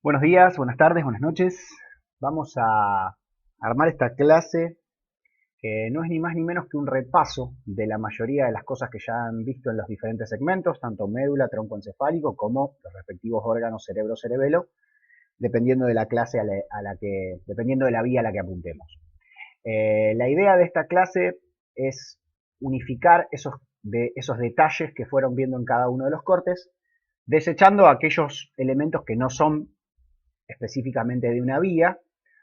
Buenos días, buenas tardes, buenas noches. Vamos a armar esta clase que no es ni más ni menos que un repaso de la mayoría de las cosas que ya han visto en los diferentes segmentos, tanto médula, tronco encefálico, como los respectivos órganos cerebro-cerebelo, dependiendo de la clase dependiendo de la vía a la que apuntemos. La idea de esta clase es unificar esos detalles que fueron viendo en cada uno de los cortes, desechando aquellos elementos que no son específicamente de una vía,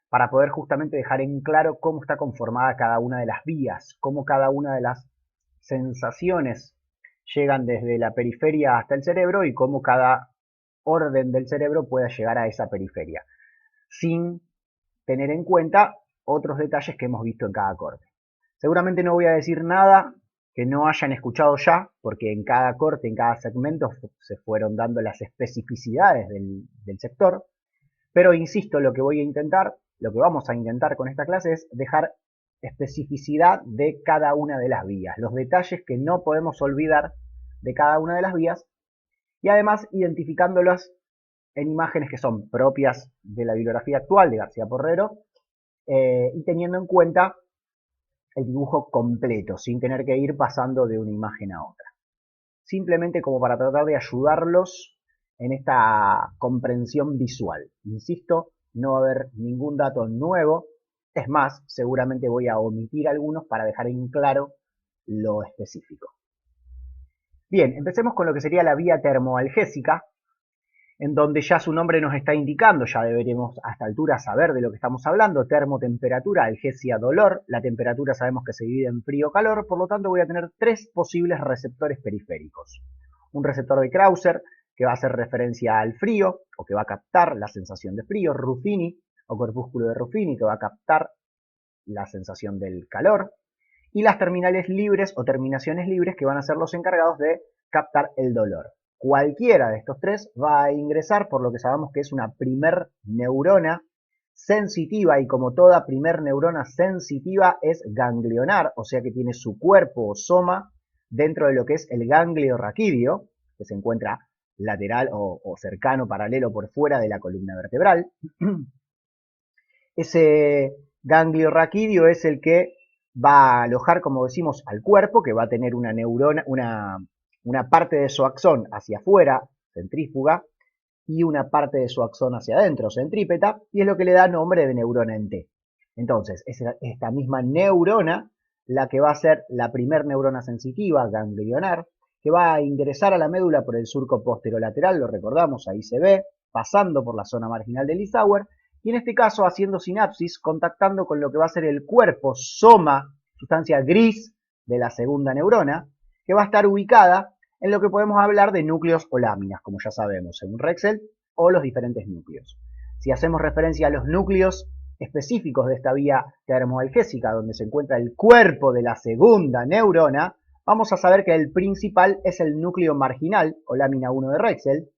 para poder justamente dejar en claro cómo está conformada cada una de las vías, cómo cada una de las sensaciones llegan desde la periferia hasta el cerebro y cómo cada orden del cerebro pueda llegar a esa periferia, sin tener en cuenta otros detalles que hemos visto en cada corte. Seguramente no voy a decir nada que no hayan escuchado ya, porque en cada corte, en cada segmento, se fueron dando las especificidades del sector, pero insisto, lo que vamos a intentar con esta clase es dejar especificidad de cada una de las vías, los detalles que no podemos olvidar de cada una de las vías y además identificándolas en imágenes que son propias de la bibliografía actual de García Porrero y teniendo en cuenta el dibujo completo, sin tener que ir pasando de una imagen a otra. Simplemente como para tratar de ayudarlos en esta comprensión visual. Insisto, no va a haber ningún dato nuevo. Es más, seguramente voy a omitir algunos para dejar en claro lo específico. Bien, empecemos con lo que sería la vía termoalgésica, en donde ya su nombre nos está indicando, ya deberíamos a esta altura saber de lo que estamos hablando, termotemperatura, algesia, dolor. La temperatura sabemos que se divide en frío-calor, por lo tanto voy a tener tres posibles receptores periféricos. Un receptor de Krauser, que va a hacer referencia al frío, o que va a captar la sensación de frío, Ruffini, o corpúsculo de Ruffini, que va a captar la sensación del calor, y las terminales libres o terminaciones libres, que van a ser los encargados de captar el dolor. Cualquiera de estos tres va a ingresar por lo que sabemos que es una primer neurona sensitiva, y como toda primer neurona sensitiva es ganglionar, o sea que tiene su cuerpo o soma dentro de lo que es el ganglio raquídeo, que se encuentra lateral o cercano, paralelo por fuera de la columna vertebral. Ese ganglio raquídeo es el que va a alojar, como decimos, al cuerpo, que va a tener una neurona, una parte de su axón hacia afuera, centrífuga, y una parte de su axón hacia adentro, centrípeta, y es lo que le da nombre de neurona en T. Entonces, es esta misma neurona la que va a ser la primer neurona sensitiva, ganglionar, que va a ingresar a la médula por el surco posterolateral, lo recordamos, ahí se ve, pasando por la zona marginal del Lissauer, y en este caso haciendo sinapsis, contactando con lo que va a ser el cuerpo soma, sustancia gris de la segunda neurona, que va a estar ubicada en lo que podemos hablar de núcleos o láminas, como ya sabemos, según Rexel, o los diferentes núcleos. Si hacemos referencia a los núcleos específicos de esta vía termoalgésica, donde se encuentra el cuerpo de la segunda neurona, vamos a saber que el principal es el núcleo marginal, o lámina 1 de Rexel,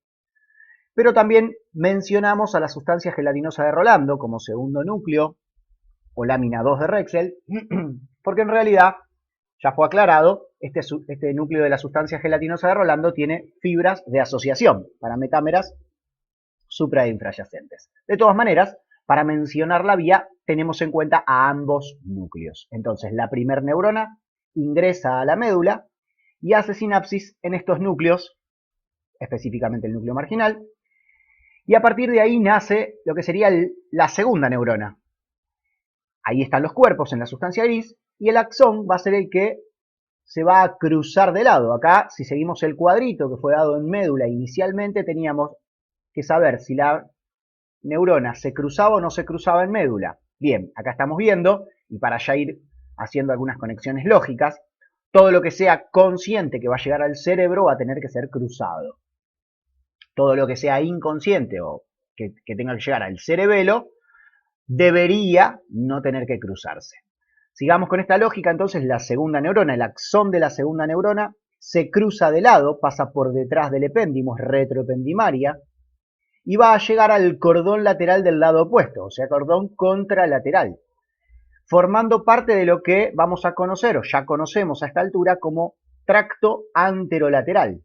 pero también mencionamos a la sustancia gelatinosa de Rolando como segundo núcleo, o lámina 2 de Rexel, porque en realidad, ya fue aclarado, este núcleo de la sustancia gelatinosa de Rolando tiene fibras de asociación para metámeras supra e infrayacentes. De todas maneras, para mencionar la vía, tenemos en cuenta a ambos núcleos. Entonces, la primer neurona ingresa a la médula y hace sinapsis en estos núcleos, específicamente el núcleo marginal, y a partir de ahí nace lo que sería la segunda neurona. Ahí están los cuerpos en la sustancia gris, y el axón va a ser el que se va a cruzar de lado. Acá, si seguimos el cuadrito que fue dado en médula inicialmente, teníamos que saber si la neurona se cruzaba o no se cruzaba en médula. Bien, acá estamos viendo, y para ya ir haciendo algunas conexiones lógicas, todo lo que sea consciente que va a llegar al cerebro va a tener que ser cruzado. Todo lo que sea inconsciente o que tenga que llegar al cerebelo debería no tener que cruzarse. Sigamos con esta lógica, entonces la segunda neurona, el axón de la segunda neurona, se cruza de lado, pasa por detrás del epéndimo, es retroependimaria, y va a llegar al cordón lateral del lado opuesto, o sea, cordón contralateral, formando parte de lo que vamos a conocer, o ya conocemos a esta altura, como tracto anterolateral.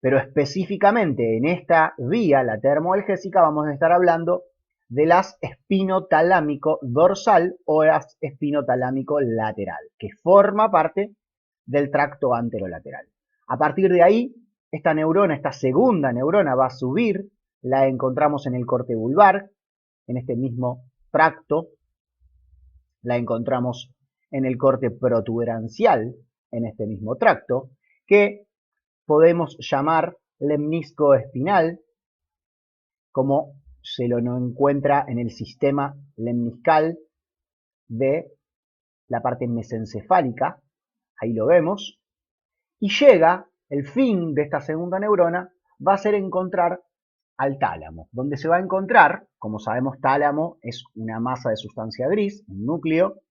Pero específicamente en esta vía, la termoalgésica, vamos a estar hablando del haz espinotalámico dorsal o haz espinotalámico lateral, que forma parte del tracto anterolateral. A partir de ahí, esta neurona, esta segunda neurona va a subir, la encontramos en el corte vulvar, en este mismo tracto, la encontramos en el corte protuberancial, en este mismo tracto, que podemos llamar lemnisco espinal, como se lo encuentra en el sistema lemniscal de la parte mesencefálica, ahí lo vemos, y llega, el fin de esta segunda neurona va a ser encontrar al tálamo, donde se va a encontrar, como sabemos, tálamo es una masa de sustancia gris, un núcleo,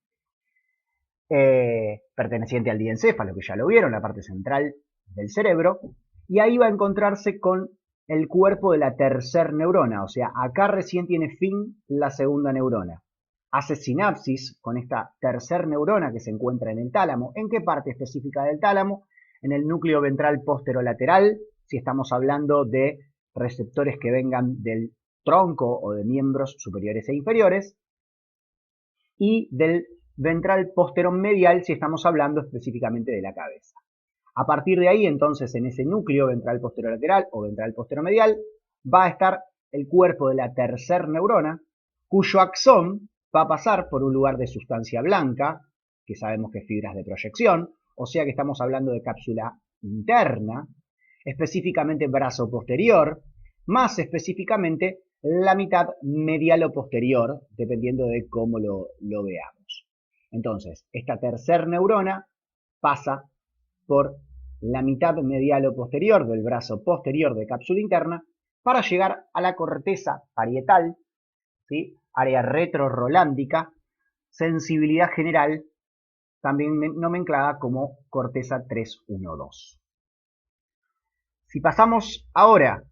perteneciente al diencéfalo, que ya lo vieron, la parte central del cerebro, y ahí va a encontrarse con el cuerpo de la tercer neurona, o sea, acá recién tiene fin la segunda neurona. Hace sinapsis con esta tercer neurona que se encuentra en el tálamo. ¿En qué parte específica del tálamo? En el núcleo ventral posterolateral, si estamos hablando de receptores que vengan del tronco o de miembros superiores e inferiores, y del ventral posteromedial si estamos hablando específicamente de la cabeza. A partir de ahí, entonces, en ese núcleo ventral posterolateral o ventral posteromedial va a estar el cuerpo de la tercer neurona, cuyo axón va a pasar por un lugar de sustancia blanca, que sabemos que es fibras de proyección, o sea que estamos hablando de cápsula interna, específicamente brazo posterior, más específicamente la mitad medial o posterior, dependiendo de cómo lo veamos. Entonces, esta tercer neurona pasa por la mitad medial o posterior del brazo posterior de cápsula interna para llegar a la corteza parietal, ¿sí? Área retrorolándica, sensibilidad general, también nomenclada como corteza 312. Si pasamos ahora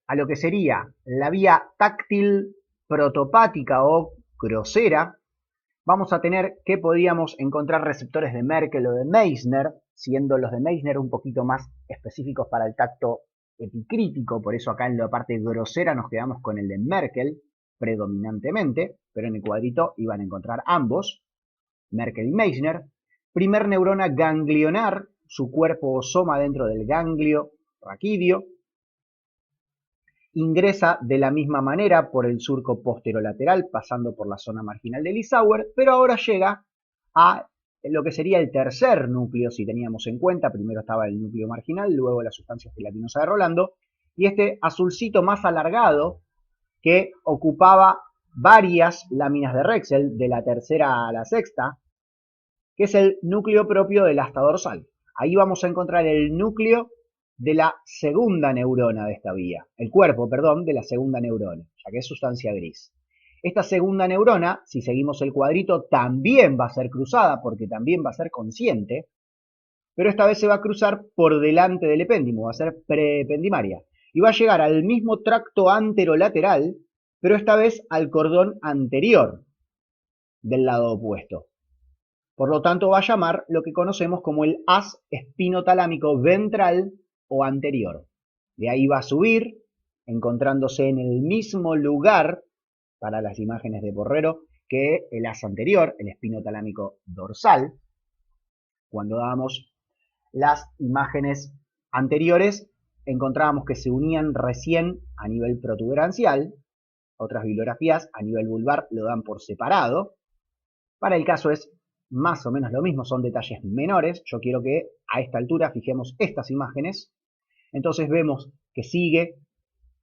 a lo que sería la vía táctil protopática o grosera, vamos a tener que podríamos encontrar receptores de Merkel o de Meissner, siendo los de Meissner un poquito más específicos para el tacto epicrítico, por eso acá en la parte grosera nos quedamos con el de Merkel predominantemente, pero en el cuadrito iban a encontrar ambos, Merkel y Meissner. Primer neurona ganglionar, su cuerpo o soma dentro del ganglio raquídeo, ingresa de la misma manera por el surco posterolateral, pasando por la zona marginal de Lissauer, pero ahora llega a lo que sería el tercer núcleo, si teníamos en cuenta, primero estaba el núcleo marginal, luego la sustancia gelatinosa de Rolando, y este azulcito más alargado que ocupaba varias láminas de Rexel, de la tercera a la sexta, que es el núcleo propio del asta dorsal. Ahí vamos a encontrar el núcleo de la segunda neurona de esta vía, el cuerpo, perdón, de la segunda neurona, ya que es sustancia gris. Esta segunda neurona, si seguimos el cuadrito, también va a ser cruzada porque también va a ser consciente, pero esta vez se va a cruzar por delante del epéndimo, va a ser preependimaria, y va a llegar al mismo tracto anterolateral, pero esta vez al cordón anterior del lado opuesto. Por lo tanto, va a llamar lo que conocemos como el haz espinotalámico ventral o anterior. De ahí va a subir, encontrándose en el mismo lugar para las imágenes de Porrero que el haz anterior, el espinotalámico dorsal. Cuando dábamos las imágenes anteriores, encontrábamos que se unían recién a nivel protuberancial. Otras bibliografías a nivel vulvar lo dan por separado. Para el caso es más o menos lo mismo, son detalles menores. Yo quiero que a esta altura fijemos estas imágenes. Entonces vemos que sigue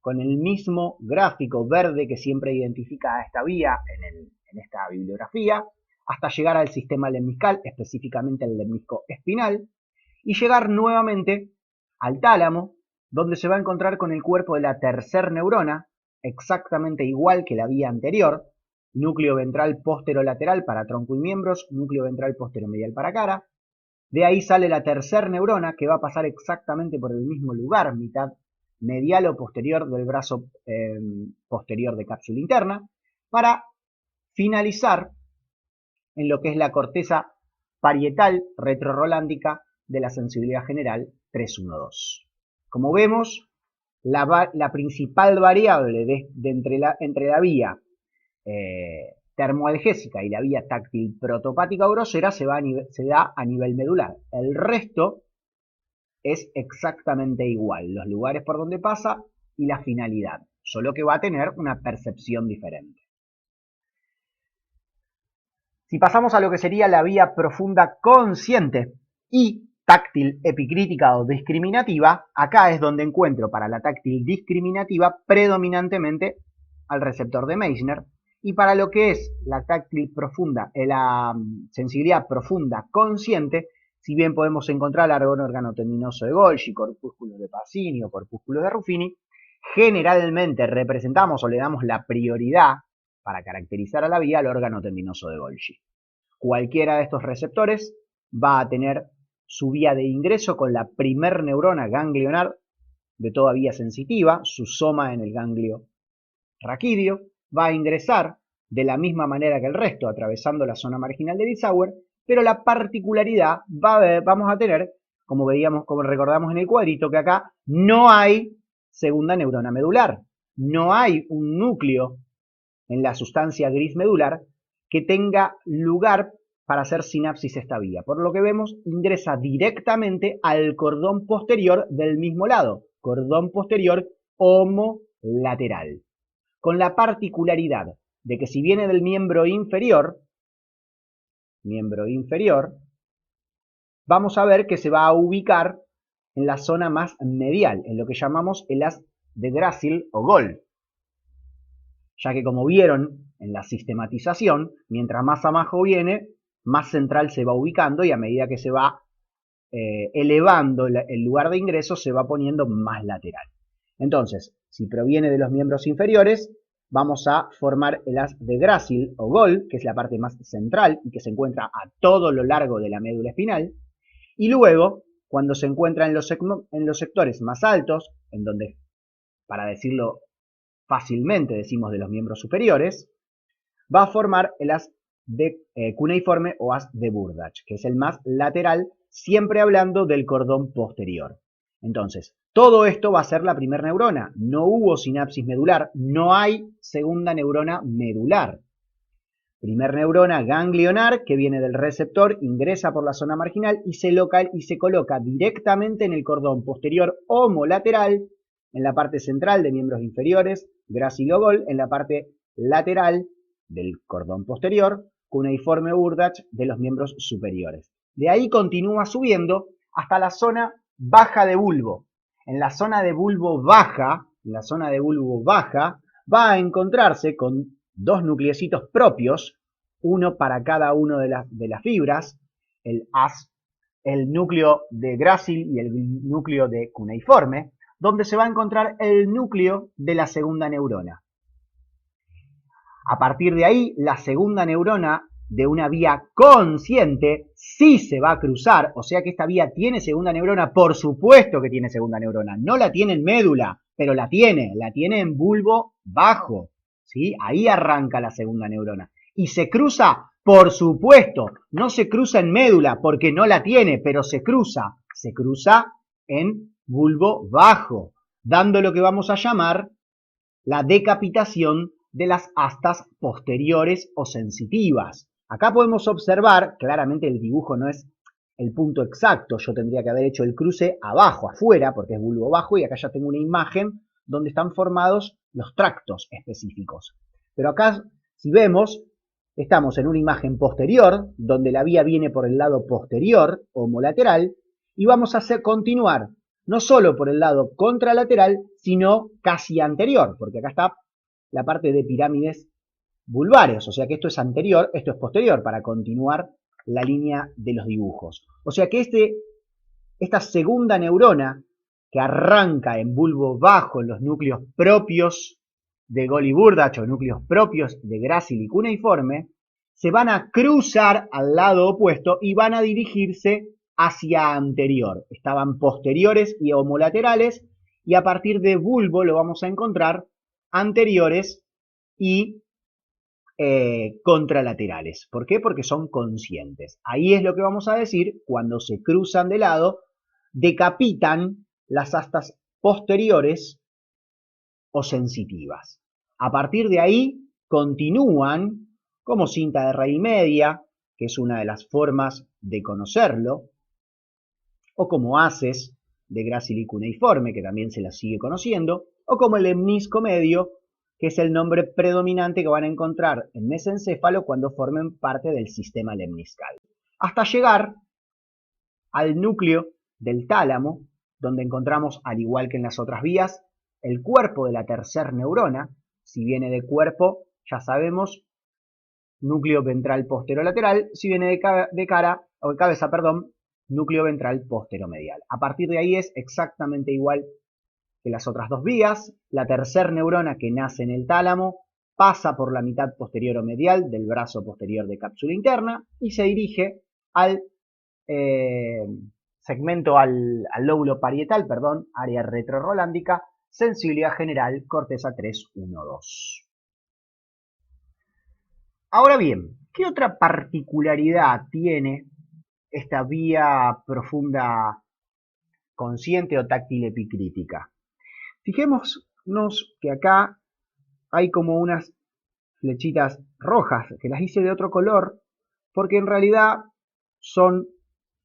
con el mismo gráfico verde que siempre identifica a esta vía en esta bibliografía, hasta llegar al sistema lemniscal, específicamente al lemnisco espinal, y llegar nuevamente al tálamo, donde se va a encontrar con el cuerpo de la tercer neurona, exactamente igual que la vía anterior, núcleo ventral posterolateral para tronco y miembros, núcleo ventral posteromedial para cara. De ahí sale la tercer neurona que va a pasar exactamente por el mismo lugar, mitad medial o posterior del brazo posterior de cápsula interna, para finalizar en lo que es la corteza parietal retrorolándica de la sensibilidad general 312. Como vemos, la principal variable entre la vía termoalgésica y la vía táctil protopática o grosera se da a nivel medular. El resto es exactamente igual, los lugares por donde pasa y la finalidad, solo que va a tener una percepción diferente. Si pasamos a lo que sería la vía profunda consciente y táctil epicrítica o discriminativa, acá es donde encuentro para la táctil discriminativa predominantemente al receptor de Meissner, y para lo que es la táctil profunda, la sensibilidad profunda consciente, si bien podemos encontrar órgano tendinoso de Golgi, corpúsculos de Pacini o corpúsculos de Ruffini, generalmente representamos o le damos la prioridad para caracterizar a la vía al órgano tendinoso de Golgi. Cualquiera de estos receptores va a tener su vía de ingreso con la primer neurona ganglionar de toda vía sensitiva, su soma en el ganglio raquídeo, va a ingresar de la misma manera que el resto, atravesando la zona marginal de Biesheuer, pero la particularidad vamos a tener, como recordamos en el cuadrito, que acá no hay segunda neurona medular, no hay un núcleo en la sustancia gris medular que tenga lugar para hacer sinapsis esta vía. Por lo que vemos, ingresa directamente al cordón posterior del mismo lado, cordón posterior homolateral, con la particularidad de que si viene del miembro inferior, vamos a ver que se va a ubicar en la zona más medial, en lo que llamamos el haz de Gracil o Gol, ya que como vieron en la sistematización, mientras más abajo viene, más central se va ubicando y a medida que se va elevando el lugar de ingreso se va poniendo más lateral. Entonces, si proviene de los miembros inferiores, vamos a formar el haz de Gracil o Gol, que es la parte más central y que se encuentra a todo lo largo de la médula espinal. Y luego, cuando se encuentra en los sectores más altos, en donde, para decirlo fácilmente, decimos de los miembros superiores, va a formar el haz de cuneiforme o haz de Burdach, que es el más lateral, siempre hablando del cordón posterior. Entonces, todo esto va a ser la primera neurona. No hubo sinapsis medular, no hay segunda neurona medular. Primer neurona ganglionar que viene del receptor, ingresa por la zona marginal y se coloca directamente en el cordón posterior homolateral, en la parte central de miembros inferiores, Gracil o Gol, en la parte lateral del cordón posterior, cuneiforme Burdach de los miembros superiores. De ahí continúa subiendo hasta la zona baja de bulbo. En la zona de bulbo baja, va a encontrarse con dos nucleocitos propios, uno para cada una de las fibras, el núcleo de Gracil y el núcleo de cuneiforme, donde se va a encontrar el núcleo de la segunda neurona. A partir de ahí, la segunda neurona de una vía consciente sí se va a cruzar, o sea que esta vía tiene segunda neurona, por supuesto que tiene segunda neurona, no la tiene en médula, pero la tiene en bulbo bajo, ¿sí? Ahí arranca la segunda neurona. ¿Y se cruza? Por supuesto, no se cruza en médula porque no la tiene, pero se cruza en bulbo bajo, dando lo que vamos a llamar la decapitación de las astas posteriores o sensitivas. Acá podemos observar, claramente el dibujo no es el punto exacto, yo tendría que haber hecho el cruce abajo, afuera, porque es bulbo bajo, y acá ya tengo una imagen donde están formados los tractos específicos. Pero acá, si vemos, estamos en una imagen posterior, donde la vía viene por el lado posterior, homolateral, y vamos a continuar no solo por el lado contralateral, sino casi anterior, porque acá está la parte de pirámides vulvares, o sea que esto es anterior, esto es posterior, para continuar la línea de los dibujos. O sea que esta segunda neurona, que arranca en bulbo bajo, en los núcleos propios de Gol y Burdach, o núcleos propios de Gracil y cuneiforme, se van a cruzar al lado opuesto y van a dirigirse hacia anterior. Estaban posteriores y homolaterales, y a partir de bulbo lo vamos a encontrar anteriores y contralaterales. ¿Por qué? Porque son conscientes. Ahí es lo que vamos a decir, cuando se cruzan de lado, decapitan las astas posteriores o sensitivas. A partir de ahí continúan como cinta de raíz media, que es una de las formas de conocerlo, o como haces de Gracili cuneiforme, que también se la sigue conociendo, o como el lemnisco medio, que es el nombre predominante que van a encontrar en mesencéfalo cuando formen parte del sistema lemniscal. Hasta llegar al núcleo del tálamo, donde encontramos, al igual que en las otras vías, el cuerpo de la tercer neurona. Si viene de cuerpo, ya sabemos, núcleo ventral posterolateral. Si viene de cabeza, núcleo ventral posteromedial. A partir de ahí es exactamente igual que las otras dos vías. La tercer neurona que nace en el tálamo pasa por la mitad posterior o medial del brazo posterior de cápsula interna y se dirige al segmento, al lóbulo parietal, área retrorolándica, sensibilidad general, corteza 3-1-2. Ahora bien, ¿qué otra particularidad tiene esta vía profunda consciente o táctil epicrítica? Fijémonos que acá hay como unas flechitas rojas, que las hice de otro color, porque en realidad son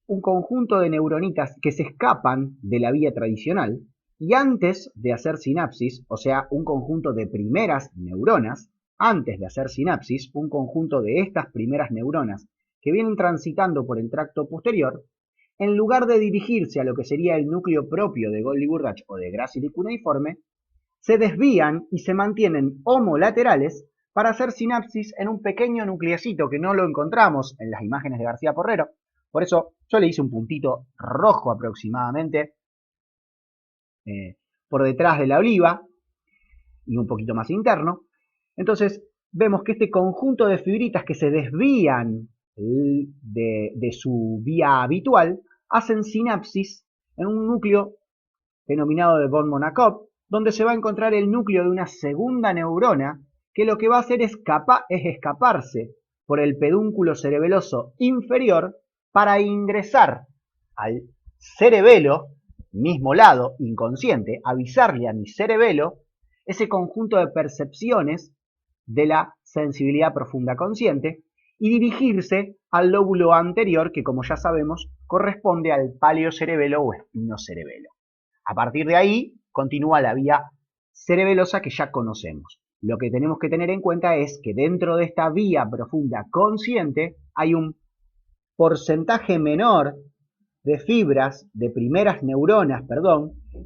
un conjunto de neuronitas que se escapan de la vía tradicional y antes de hacer sinapsis, o sea, un conjunto de primeras neuronas, antes de hacer sinapsis, un conjunto de estas primeras neuronas que vienen transitando por el tracto posterior, en lugar de dirigirse a lo que sería el núcleo propio de Golgi-Burdach o de Gracili cuneiforme, se desvían y se mantienen homolaterales para hacer sinapsis en un pequeño nucleacito que no lo encontramos en las imágenes de García Porrero. Por eso yo le hice un puntito rojo aproximadamente por detrás de la oliva y un poquito más interno. Entonces vemos que este conjunto de fibritas que se desvían de su vía habitual hacen sinapsis en un núcleo denominado de von Monacop, donde se va a encontrar el núcleo de una segunda neurona que lo que va a hacer es escaparse por el pedúnculo cerebeloso inferior para ingresar al cerebelo, mismo lado, inconsciente, avisarle a mi cerebelo ese conjunto de percepciones de la sensibilidad profunda consciente y dirigirse al lóbulo anterior que, como ya sabemos, corresponde al paleocerebelo o espinocerebelo. A partir de ahí continúa la vía cerebelosa que ya conocemos. Lo que tenemos que tener en cuenta es que dentro de esta vía profunda consciente hay un porcentaje menor de fibras, de primeras neuronas,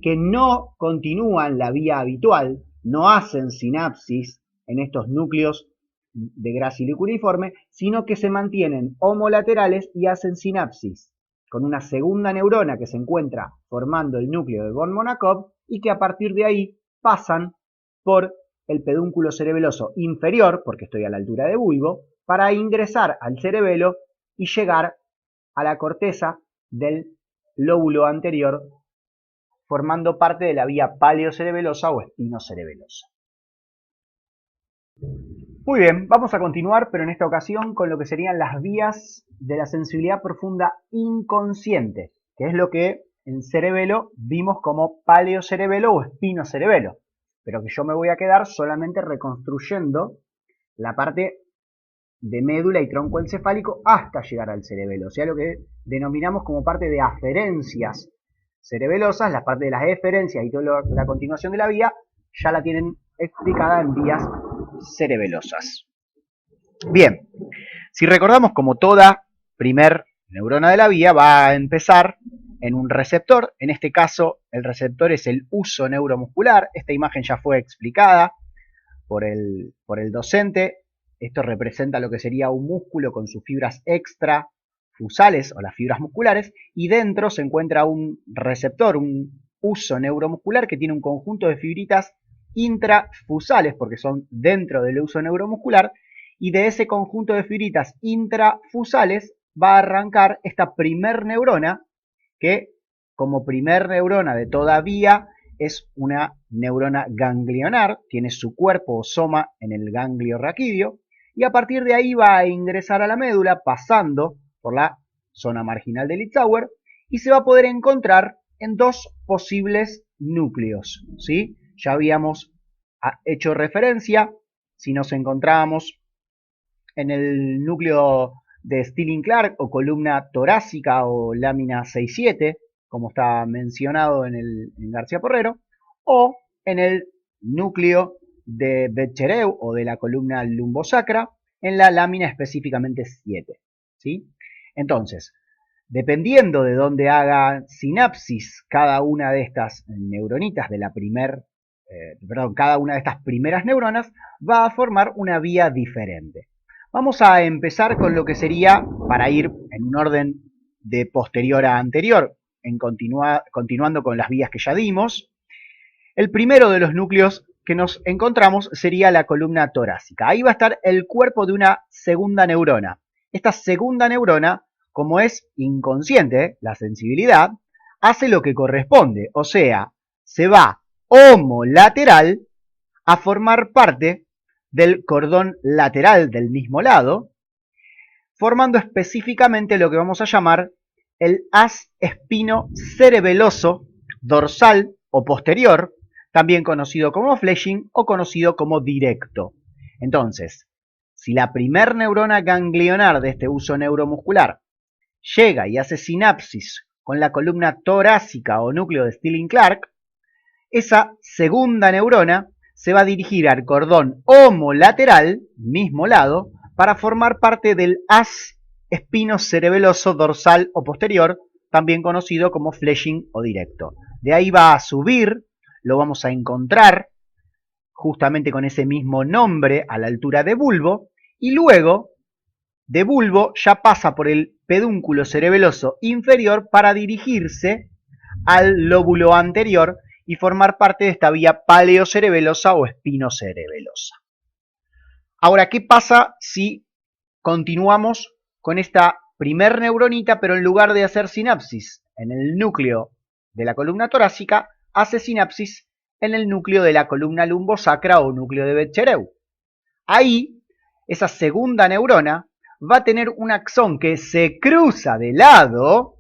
que no continúan la vía habitual, no hacen sinapsis en estos núcleos de Gracili cuneiforme, sino que se mantienen homolaterales y hacen sinapsis con una segunda neurona que se encuentra formando el núcleo de von Monacop y que a partir de ahí pasan por el pedúnculo cerebeloso inferior, porque estoy a la altura de bulbo, para ingresar al cerebelo y llegar a la corteza del lóbulo anterior, formando parte de la vía paleocerebelosa o espinocerebelosa. Muy bien, vamos a continuar, pero en esta ocasión con lo que serían las vías de la sensibilidad profunda inconsciente, que es lo que en cerebelo vimos como paleocerebelo o espinocerebelo, pero que yo me voy a quedar solamente reconstruyendo la parte de médula y tronco encefálico hasta llegar al cerebelo, o sea, lo que denominamos como parte de aferencias cerebelosas. La parte de las eferencias y toda la continuación de la vía ya la tienen explicada en vías cerebelosas. Bien, si recordamos, como toda primer neurona de la vía va a empezar en un receptor. En este caso el receptor es el uso neuromuscular. Esta imagen ya fue explicada por el docente. Esto representa lo que sería un músculo con sus fibras extrafusales o las fibras musculares, y dentro se encuentra un receptor, un uso neuromuscular que tiene un conjunto de fibritas intrafusales, porque son dentro del uso neuromuscular, y de ese conjunto de fibritas intrafusales va a arrancar esta primer neurona, que como primer neurona de toda vía es una neurona ganglionar, tiene su cuerpo o soma en el ganglio raquídeo, y a partir de ahí va a ingresar a la médula pasando por la zona marginal de Litzauer y se va a poder encontrar en dos posibles núcleos, ¿sí? Ya habíamos hecho referencia, si nos encontrábamos en el núcleo de Stirling-Clark o columna torácica o lámina 6-7, como está mencionado en García Porrero, o en el núcleo de Bechereu o de la columna lumbosacra en la lámina específicamente 7, ¿sí? Entonces, dependiendo de dónde haga sinapsis cada una de estas neuronitas de cada una de estas primeras neuronas va a formar una vía diferente. Vamos a empezar con lo que sería, para ir en un orden de posterior a anterior, continuando con las vías que ya dimos. El primero de los núcleos que nos encontramos sería la columna torácica. Ahí va a estar el cuerpo de una segunda neurona. Esta segunda neurona, como es inconsciente, la sensibilidad, hace lo que corresponde, o sea, se va homolateral a formar parte del cordón lateral del mismo lado, formando específicamente lo que vamos a llamar el haz espino-cerebeloso dorsal o posterior, también conocido como fleshing o conocido como directo. Entonces, si la primer neurona ganglionar de este uso neuromuscular llega y hace sinapsis con la columna torácica o núcleo de Stirling-Clark, esa segunda neurona se va a dirigir al cordón homolateral, mismo lado, para formar parte del haz espino-cerebeloso dorsal o posterior, también conocido como fleshing o directo. De ahí va a subir, lo vamos a encontrar justamente con ese mismo nombre a la altura de bulbo, y luego de bulbo ya pasa por el pedúnculo cerebeloso inferior para dirigirse al lóbulo anterior y formar parte de esta vía paleocerebelosa o espinocerebelosa. Ahora, ¿qué pasa si continuamos con esta primer neuronita, pero en lugar de hacer sinapsis en el núcleo de la columna torácica, hace sinapsis en el núcleo de la columna lumbosacra o núcleo de Bechereu? Ahí, esa segunda neurona va a tener un axón que se cruza de lado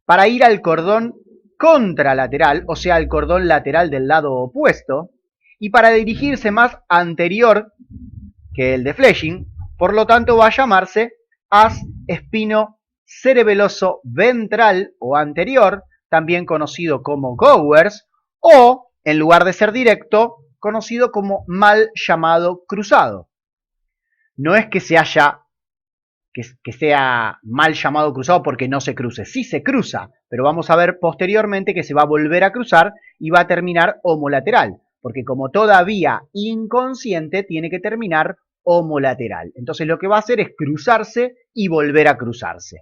para ir al cordón contralateral, o sea, al cordón lateral del lado opuesto, y para dirigirse más anterior que el de fleshing, por lo tanto va a llamarse haz espino cerebeloso ventral o anterior, también conocido como Gowers, o, en lugar de ser directo, conocido como mal llamado cruzado. No es que sea mal llamado cruzado porque no se cruce. Sí se cruza, pero vamos a ver posteriormente que se va a volver a cruzar y va a terminar homolateral, porque como todavía inconsciente tiene que terminar homolateral. Entonces lo que va a hacer es cruzarse y volver a cruzarse.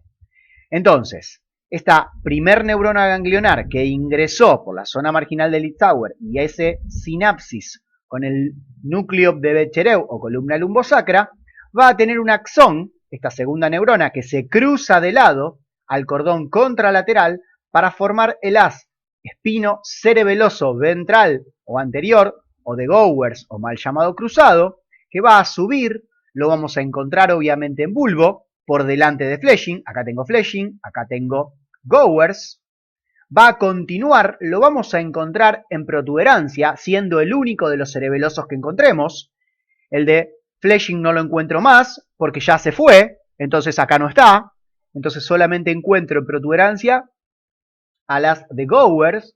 Entonces, esta primer neurona ganglionar que ingresó por la zona marginal de Litzauer y ese sinapsis con el núcleo de Bechereu o columna lumbosacra, va a tener un axón, esta segunda neurona, que se cruza de lado al cordón contralateral para formar el haz espino cerebeloso ventral o anterior, o de Gowers o mal llamado cruzado, que va a subir, lo vamos a encontrar obviamente en bulbo, por delante de fleshing, acá tengo Gowers, va a continuar, lo vamos a encontrar en protuberancia, siendo el único de los cerebelosos que encontremos. El de fleshing no lo encuentro más, porque ya se fue, entonces acá no está, entonces solamente encuentro en protuberancia a las de Gowers.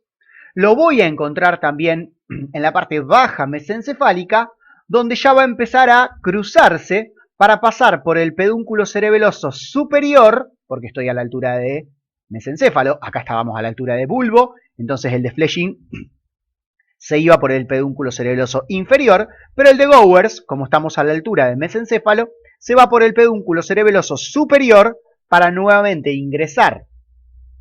Lo voy a encontrar también en la parte baja mesencefálica, donde ya va a empezar a cruzarse para pasar por el pedúnculo cerebeloso superior, porque estoy a la altura de mesencéfalo, acá estábamos a la altura de bulbo, entonces el de fleshing se iba por el pedúnculo cerebeloso inferior, pero el de Gowers, como estamos a la altura de mesencéfalo, se va por el pedúnculo cerebeloso superior para nuevamente ingresar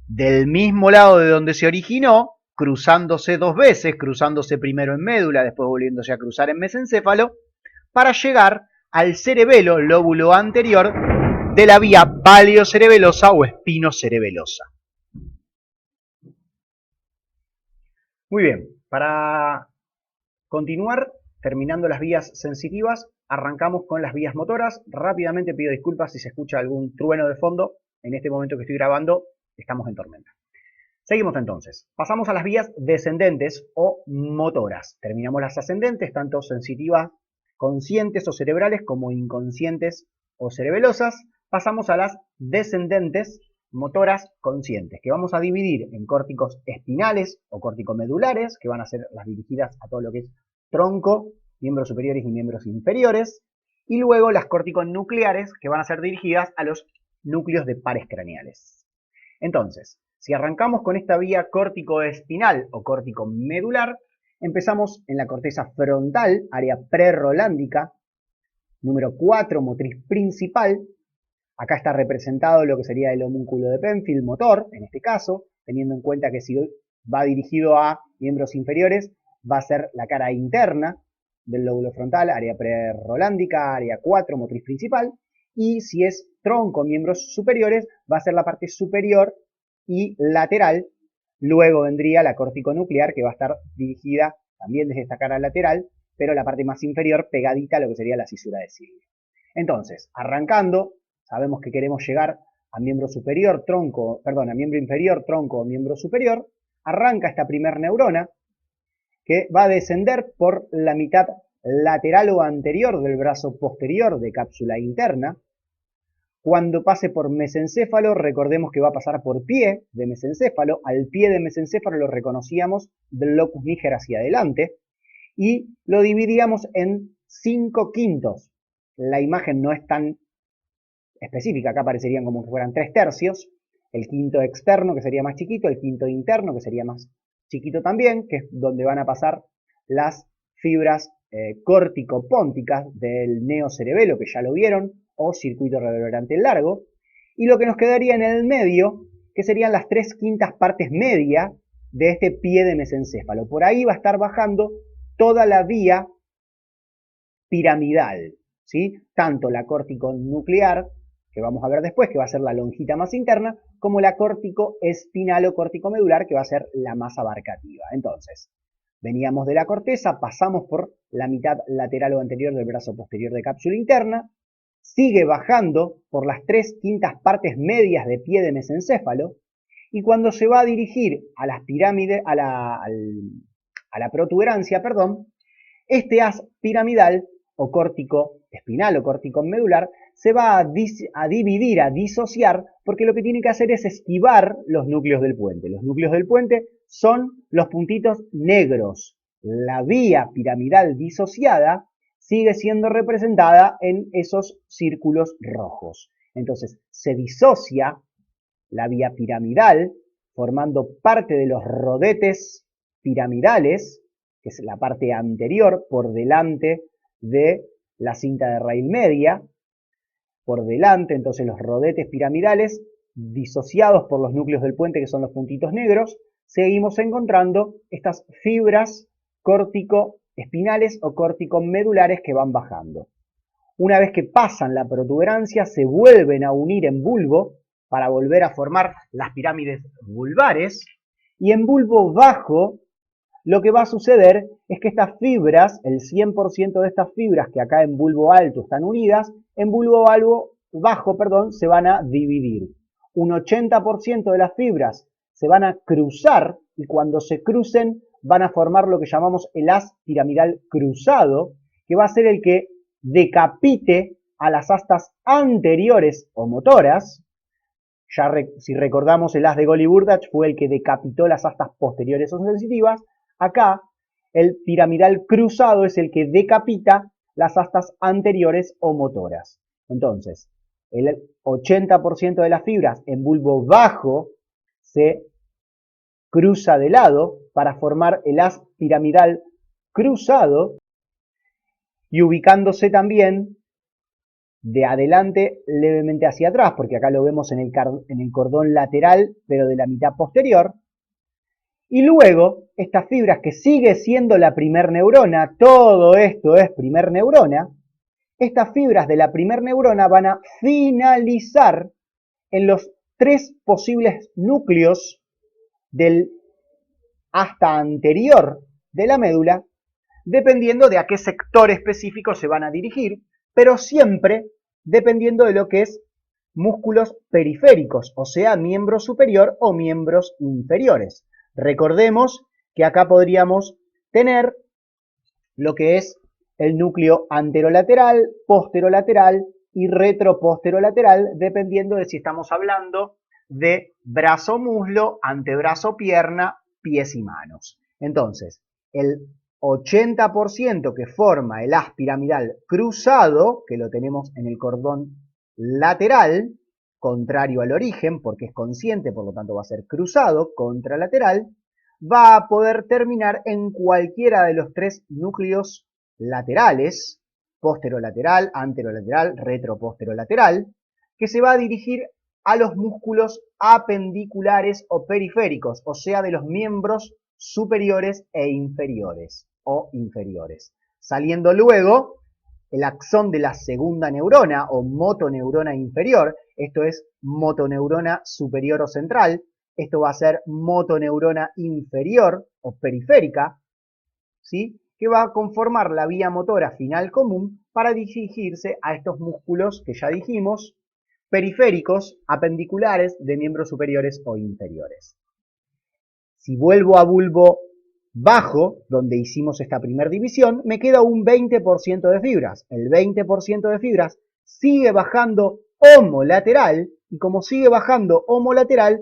del mismo lado de donde se originó, cruzándose dos veces, cruzándose primero en médula, después volviéndose a cruzar en mesencéfalo, para llegar al cerebelo, lóbulo anterior, de la vía paleocerebelosa o espinocerebelosa. Muy bien, para continuar, terminando las vías sensitivas, arrancamos con las vías motoras. Rápidamente pido disculpas si se escucha algún trueno de fondo. En este momento que estoy grabando, estamos en tormenta. Seguimos entonces. Pasamos a las vías descendentes o motoras. Terminamos las ascendentes, tanto sensitivas, conscientes o cerebrales, como inconscientes o cerebelosas. Pasamos a las descendentes motoras conscientes, que vamos a dividir en córticos espinales o córticomedulares, que van a ser las dirigidas a todo lo que es tronco, miembros superiores y miembros inferiores, y luego las córtico-nucleares, que van a ser dirigidas a los núcleos de pares craneales. Entonces, si arrancamos con esta vía córtico-espinal o córtico-medular, empezamos en la corteza frontal, área prerolándica, número 4, motriz principal. Acá está representado lo que sería el homúnculo de Penfield motor, en este caso, teniendo en cuenta que si va dirigido a miembros inferiores, va a ser la cara interna del lóbulo frontal, área prerolándica, área 4, motriz principal, y si es tronco, miembros superiores, va a ser la parte superior y lateral. Luego vendría la córtico-nuclear, que va a estar dirigida también desde esta cara lateral, pero la parte más inferior pegadita a lo que sería la cisura de Sylvius. Entonces, arrancando, sabemos que queremos llegar a miembro superior, tronco, perdón, a miembro inferior, tronco o miembro superior. Arranca esta primer neurona, que va a descender por la mitad lateral o anterior del brazo posterior de cápsula interna. Cuando pase por mesencéfalo, recordemos que va a pasar por pie de mesencéfalo. Al pie de mesencéfalo lo reconocíamos del locus níger hacia adelante y lo dividíamos en 5/5. La imagen no es tan específica, acá parecerían como si fueran 3/3. El quinto externo, que sería más chiquito, el quinto interno, que sería más chiquito también, que es donde van a pasar las fibras córtico-pónticas del neocerebelo, que ya lo vieron, o circuito reverberante largo, y lo que nos quedaría en el medio, que serían las 3/5 partes media de este pie de mesencéfalo. Por ahí va a estar bajando toda la vía piramidal, ¿sí? Tanto la córtico-nuclear, que vamos a ver después, que va a ser la lonjita más interna, como la córtico-espinal o córtico-medular, que va a ser la más abarcativa. Entonces, veníamos de la corteza, pasamos por la mitad lateral o anterior del brazo posterior de cápsula interna, sigue bajando por las 3/5 partes medias de pie de mesencéfalo, y cuando se va a dirigir a las pirámides, a la protuberancia, perdón, este haz piramidal o córtico espinal o córtico medular se va a dividir, a disociar, porque lo que tiene que hacer es esquivar los núcleos del puente. Los núcleos del puente son los puntitos negros. La vía piramidal disociada sigue siendo representada en esos círculos rojos. Entonces, se disocia la vía piramidal, formando parte de los rodetes piramidales, que es la parte anterior, por delante de la cinta de raíz media, por delante, entonces los rodetes piramidales, disociados por los núcleos del puente, que son los puntitos negros, seguimos encontrando estas fibras córtico-espinales o córtico-medulares que van bajando. Una vez que pasan la protuberancia, se vuelven a unir en bulbo para volver a formar las pirámides vulvares, y en bulbo bajo lo que va a suceder es que estas fibras, el 100% de estas fibras que acá en bulbo alto están unidas, en bulbo bajo, se van a dividir. Un 80% de las fibras se van a cruzar, y cuando se crucen van a formar lo que llamamos el haz piramidal cruzado, que va a ser el que decapite a las astas anteriores o motoras. Ya si recordamos, el haz de Golly-Burdach fue el que decapitó las astas posteriores o sensitivas. Acá, el piramidal cruzado es el que decapita las astas anteriores o motoras. Entonces, el 80% de las fibras en bulbo bajo se cruza de lado para formar el haz piramidal cruzado, y ubicándose también de adelante levemente hacia atrás, porque acá lo vemos en el cordón lateral, pero de la mitad posterior. Y luego, estas fibras, que sigue siendo la primer neurona, todo esto es primer neurona, estas fibras de la primer neurona van a finalizar en los 3 posibles núcleos del asta anterior de la médula, dependiendo de a qué sector específico se van a dirigir, pero siempre dependiendo de lo que es músculos periféricos, o sea, miembro superior o miembros inferiores. Recordemos que acá podríamos tener lo que es el núcleo anterolateral, posterolateral y retroposterolateral, dependiendo de si estamos hablando de brazo-muslo, antebrazo-pierna, pies y manos. Entonces, el 80% que forma el haz piramidal cruzado, que lo tenemos en el cordón lateral, contrario al origen, porque es consciente, por lo tanto va a ser cruzado, contralateral, va a poder terminar en cualquiera de los tres núcleos laterales, posterolateral, anterolateral, retroposterolateral, que se va a dirigir a los músculos apendiculares o periféricos, o sea, de los miembros superiores e inferiores, saliendo luego el axón de la segunda neurona o motoneurona inferior, esto es motoneurona superior o central, esto va a ser motoneurona inferior o periférica, ¿sí? Que va a conformar la vía motora final común para dirigirse a estos músculos que ya dijimos, periféricos, apendiculares de miembros superiores o inferiores. Si vuelvo a bulbo bajo, donde hicimos esta primera división, me queda un 20% de fibras. El 20% de fibras sigue bajando homolateral, y como sigue bajando homolateral,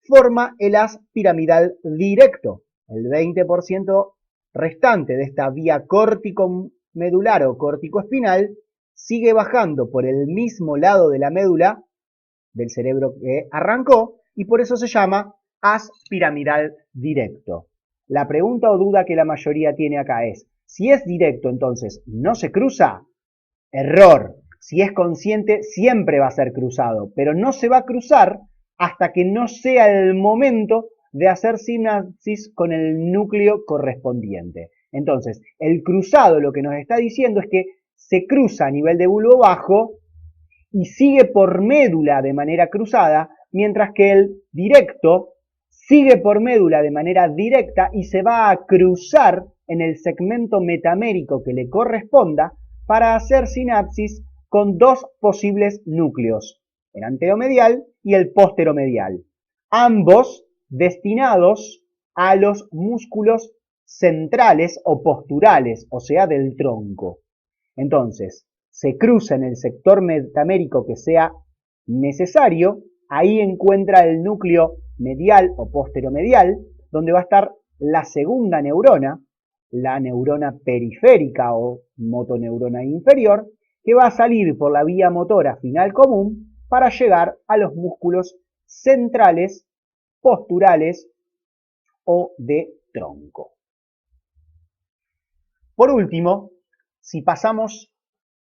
forma el haz piramidal directo. El 20% restante de esta vía córtico-medular o córtico-espinal sigue bajando por el mismo lado de la médula del cerebro que arrancó, y por eso se llama haz piramidal directo. La pregunta o duda que la mayoría tiene acá es, si es directo entonces no se cruza, error. Si es consciente siempre va a ser cruzado, pero no se va a cruzar hasta que no sea el momento de hacer sinapsis con el núcleo correspondiente. Entonces, el cruzado lo que nos está diciendo es que se cruza a nivel de bulbo bajo y sigue por médula de manera cruzada, mientras que el directo sigue por médula de manera directa y se va a cruzar en el segmento metamérico que le corresponda para hacer sinapsis con dos posibles núcleos, el anteromedial y el posteromedial, ambos destinados a los músculos centrales o posturales, o sea, del tronco. Entonces, se cruza en el sector metamérico que sea necesario, ahí encuentra el núcleo medial o posteromedial, donde va a estar la segunda neurona, la neurona periférica o motoneurona inferior, que va a salir por la vía motora final común para llegar a los músculos centrales, posturales o de tronco. Por último, si pasamos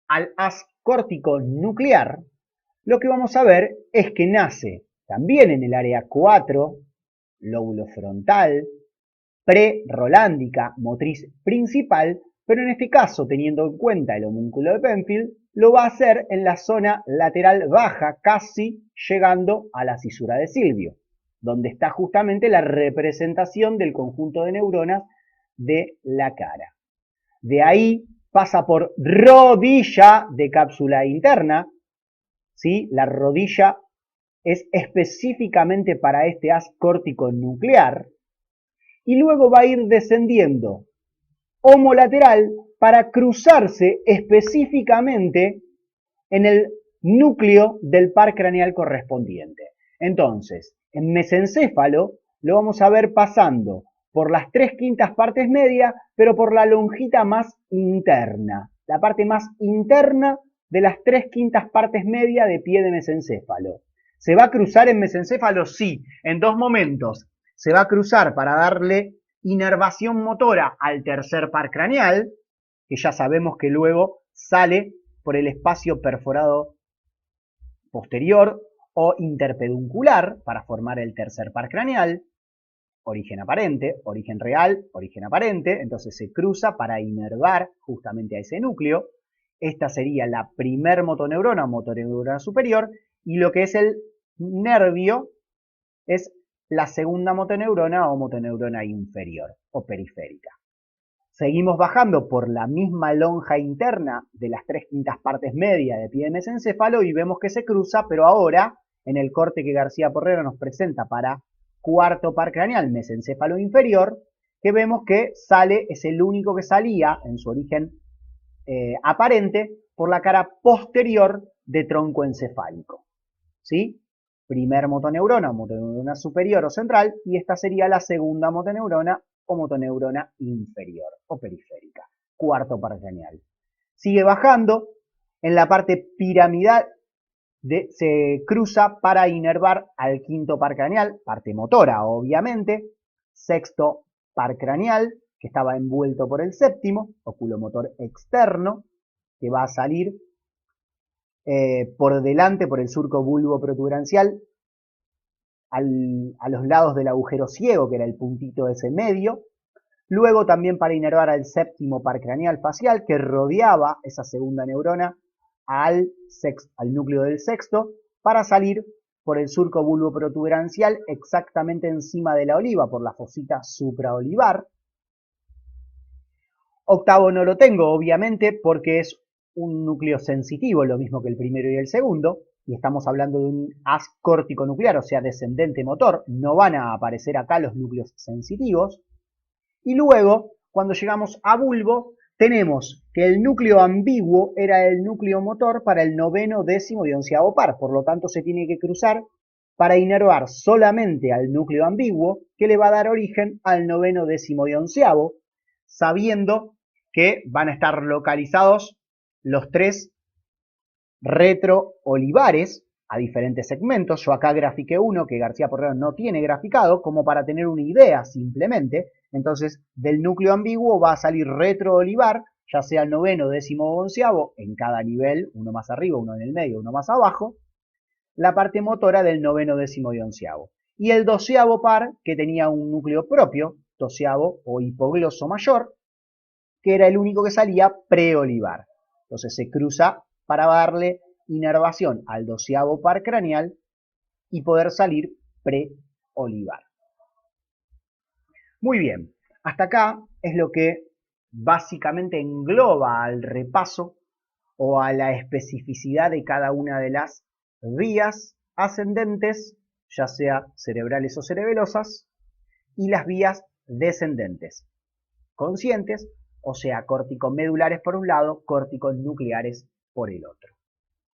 al haz córtico nuclear, lo que vamos a ver es que nace también en el área 4, lóbulo frontal, pre-rolándica, motriz principal, pero en este caso, teniendo en cuenta el homúnculo de Penfield, lo va a hacer en la zona lateral baja, casi llegando a la cisura de Silvio, donde está justamente la representación del conjunto de neuronas de la cara. De ahí pasa por rodilla de cápsula interna, ¿sí? La rodilla es específicamente para este haz córtico nuclear, y luego va a ir descendiendo homolateral para cruzarse específicamente en el núcleo del par craneal correspondiente. Entonces, en mesencéfalo lo vamos a ver pasando por las 3/5 partes medias, pero por la lonjita más interna, la parte más interna de las 3/5 partes medias de pie de mesencéfalo. ¿Se va a cruzar en mesencéfalo? Sí, en dos momentos. Se va a cruzar para darle inervación motora al tercer par craneal, que ya sabemos que luego sale por el espacio perforado posterior o interpeduncular para formar el tercer par craneal, origen aparente, origen real, origen aparente, entonces se cruza para inervar justamente a ese núcleo. Esta sería la primer motoneurona o motoneurona superior, y lo que es el nervio es la segunda motoneurona o motoneurona inferior o periférica. Seguimos bajando por la misma lonja interna de las 3/5 partes media de pie de mesencéfalo y vemos que se cruza, pero ahora en el corte que García Porrero nos presenta para cuarto par craneal, mesencéfalo inferior, que vemos que sale, es el único que salía en su origen aparente por la cara posterior de tronco encefálico. ¿Sí? Primer motoneurona superior o central, y esta sería la segunda motoneurona o motoneurona inferior o periférica. Cuarto par craneal. Sigue bajando, en la parte piramidal se cruza para inervar al quinto par craneal, parte motora obviamente, sexto par craneal, que estaba envuelto por el séptimo, oculomotor externo, que va a salir por delante, por el surco bulbo protuberancial, a los lados del agujero ciego, que era el puntito ese medio. Luego también para inervar al séptimo par craneal facial, que rodeaba esa segunda neurona al núcleo del sexto, para salir por el surco bulbo protuberancial exactamente encima de la oliva, por la fosita supraolivar. Octavo no lo tengo, obviamente, porque es un núcleo sensitivo, lo mismo que el primero y el segundo, y estamos hablando de un haz córtico nuclear, o sea, descendente motor, no van a aparecer acá los núcleos sensitivos. Y luego, cuando llegamos a bulbo, tenemos que el núcleo ambiguo era el núcleo motor para el noveno, décimo y onceavo par, por lo tanto se tiene que cruzar para inervar solamente al núcleo ambiguo, que le va a dar origen al noveno, décimo y onceavo, sabiendo que van a estar localizados los tres retroolivares a diferentes segmentos. Yo acá grafiqué uno que García Porrero no tiene graficado, como para tener una idea simplemente. Entonces, del núcleo ambiguo va a salir retroolivar, ya sea el noveno, décimo o onceavo, en cada nivel, uno más arriba, uno en el medio, uno más abajo, la parte motora del noveno, décimo y onceavo. Y el doceavo par, que tenía un núcleo propio, doceavo o hipogloso mayor, que era el único que salía preolivar. Entonces se cruza para darle inervación al doceavo par craneal y poder salir preolivar. Muy bien, hasta acá es lo que básicamente engloba al repaso o a la especificidad de cada una de las vías ascendentes, ya sea cerebrales o cerebelosas, y las vías descendentes, conscientes, o sea, córticos medulares por un lado, córticos nucleares por el otro.